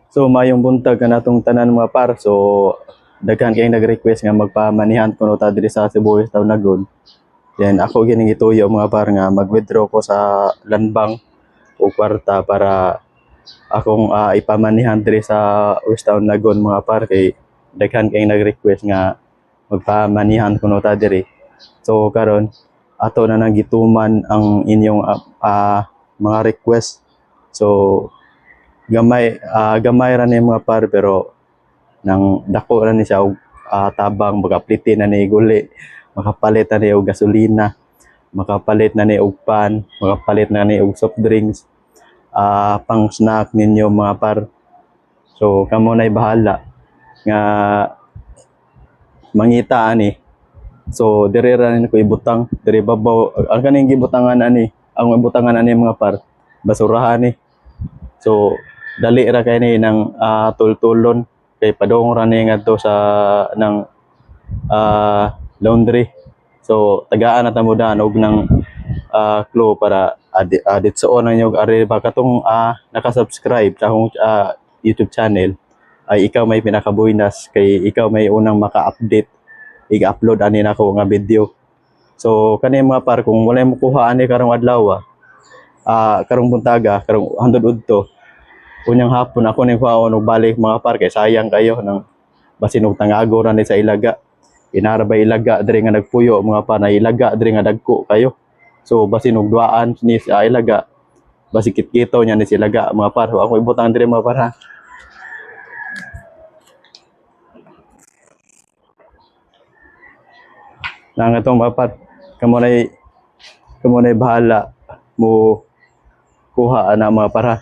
So mayong buntag ka natong tanan mga par. So daghan kay nag-request nga magpamanihan kuno ta diri sa Sibuyas Town Lagod. Then ako gining gituyo mga par nga mag-withdraw ko sa land bank o kwarta para akong ipamanihan diri sa West Town Lagod mga par, kay daghan kay nag-request nga magpamanihan kuno ta diri. So karon ato na nang gituman ang inyong mga request. So gamay ra ni mga par, pero nang dako ra ni siya og tabang, makaplitin na ni guli, makapalit na ni og gasolina, makapalit na ni og pan, makapalit na ni og soft drinks, pang snack ninyo mga par. So kamo nay bahala nga mangita ani. So dire ra ni ko ibutang dire babaw ang kaning gibutangan ani, ang ibutangan ani mga par, basurahan ni. So dali ra kay ni nang tultulon, kay padong ra ni ngadto sa nang laundry. So tagaan na tamudan og nang clue para aditsoon na nyo ari ba katong nakasubscribe sa akong YouTube channel, ay ikaw may pinakabuhinas, kay ikaw may unang maka-update i-upload ani nako nga video. So kani mga par, kung wala mo kuha ani karong adlaw, karong buntaga, karong handod udto, unyang hapon ako ning kuhaon og balik mga par, kay sayang kayo nang basin og tangago ra ni sa ilaga. Inara ba ilaga diri nga nagpuyo mga par, na ilaga diri nga dagko kayo. So basin og duaan ni sa ilaga, basi kit-kitaw niya ni sa ilaga mga par. So, ako ibutang diri mga par ha. Nang itong mga par, kamo nay bahala mo kuha ana mga par ha.